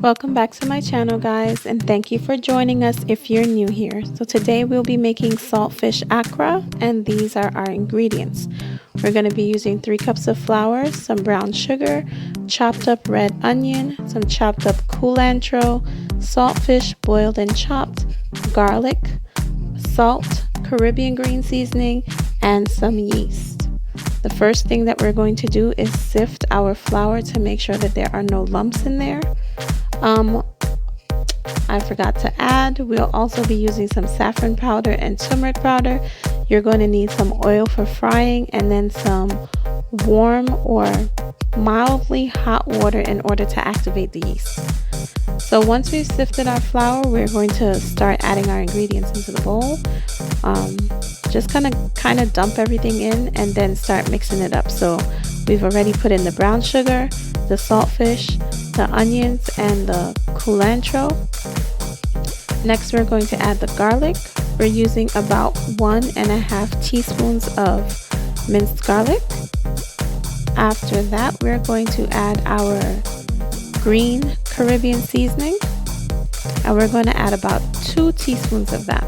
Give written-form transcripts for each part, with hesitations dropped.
Welcome back to my channel, guys, and thank you for joining us if you're new here. So today we'll be making Saltfish Accra, and these are our ingredients. We're going to be using 3 cups of flour, some brown sugar, chopped up red onion, some chopped up culantro, saltfish boiled and chopped, garlic, salt, Caribbean green seasoning, and some yeast. The first thing that we're going to do is sift our flour to make sure that there are no lumps in there. I forgot to add, we'll also be using some saffron powder and turmeric powder. You're going to need some oil for frying and then some warm or mildly hot water in order to activate the yeast. So once we've sifted our flour, we're going to start adding our ingredients into the bowl. Just kind of dump everything in and then start mixing it up. So we've already put in the brown sugar, the saltfish, the onions, and the culantro. Next, we're going to add the garlic. We're using about 1.5 teaspoons of minced garlic. After that, we're going to add our green Caribbean seasoning, and we're going to add about 2 teaspoons of that.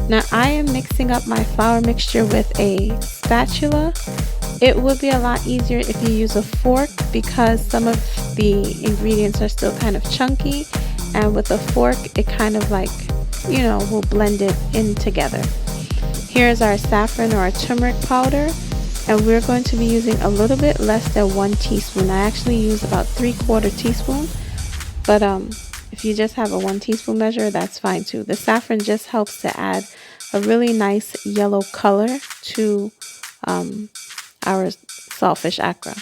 Now, I am mixing up my flour mixture with a spatula. It would be a lot easier if you use a fork because some of the ingredients are still kind of chunky, and with a fork it kind of like, will blend it in together. Here's our saffron or our turmeric powder, and we're going to be using a little bit less than 1 teaspoon. I actually use about 3/4 teaspoon, but if you just have a 1 teaspoon measure, that's fine too. The saffron just helps to add a really nice yellow color to our Saltfish Accra.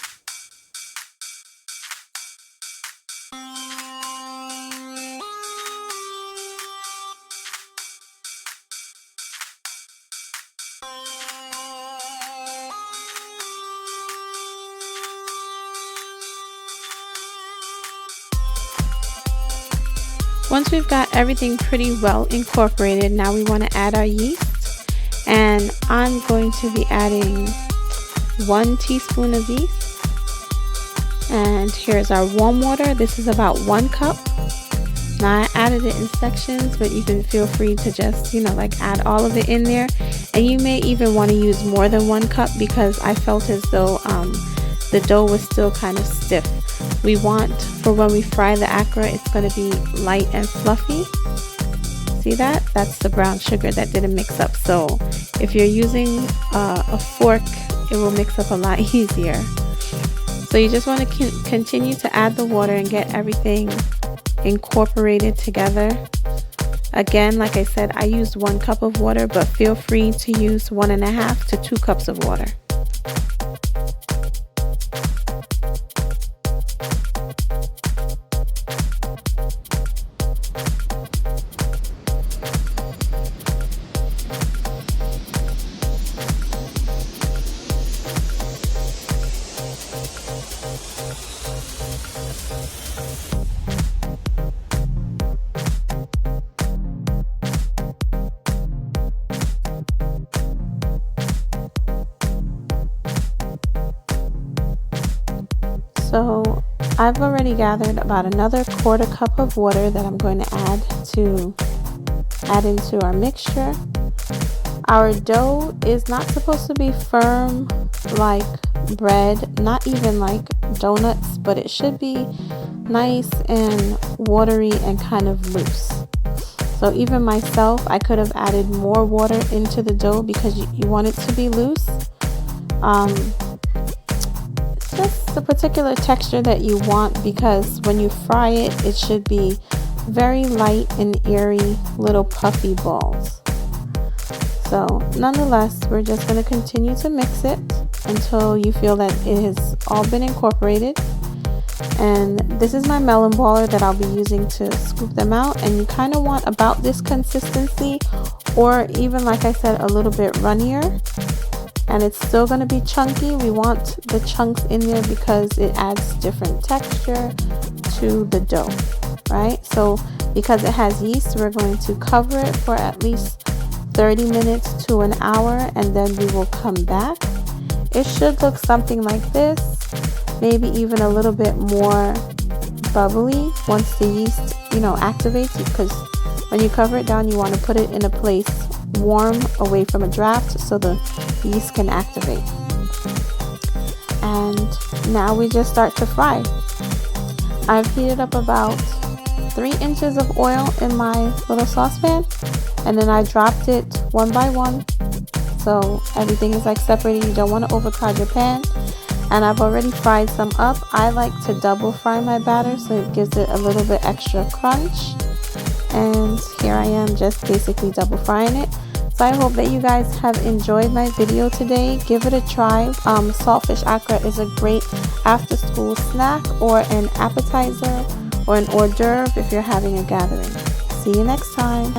Once we've got everything pretty well incorporated, now we want to add our yeast, and I'm going to be adding 1 teaspoon of yeast. And here's our warm water. This is about 1 cup. Now I added it in sections, but you can feel free to just add all of it in there, and you may even want to use more than 1 cup because I felt as though the dough was still kind of stiff. We want, for when we fry the Accra, it's going to be light and fluffy. See that? That's the brown sugar that didn't mix up. So if you're using a fork, it will mix up a lot easier. So you just want to continue to add the water and get everything incorporated together. Again, like I said, I used 1 cup of water, but feel free to use 1.5 to 2 cups of water. So I've already gathered about another 1/4 cup of water that I'm going to add into our mixture. Our dough is not supposed to be firm like bread, not even like donuts, but it should be nice and watery and kind of loose. So even myself, I could have added more water into the dough because you want it to be loose. It's just the particular texture that you want, because when you fry it, it should be very light and airy little puffy balls. So nonetheless, we're just going to continue to mix it until you feel that it has all been incorporated. And this is my melon baller that I'll be using to scoop them out, and you kind of want about this consistency, or even, like I said, a little bit runnier. And it's still going to be chunky. We want the chunks in there because it adds different texture to the dough, right? So because it has yeast, we're going to cover it for at least 30 minutes to an hour, and then we will come back. It should look something like this, maybe even a little bit more bubbly once the yeast, activates, because when you cover it down, you want to put it in a place warm away from a draft so the yeast can activate. And now we just start to fry. I've heated up about 3 inches of oil in my little saucepan, and then I dropped it one by one so everything is like separated. You don't want to overcrowd your pan. And I've already fried some up. I like to double fry my batter so it gives it a little bit extra crunch. And here I am just basically double frying it. So I hope that you guys have enjoyed my video today. Give it a try. Saltfish Accra is a great after school snack or an appetizer or an hors d'oeuvre if you're having a gathering. See you next time.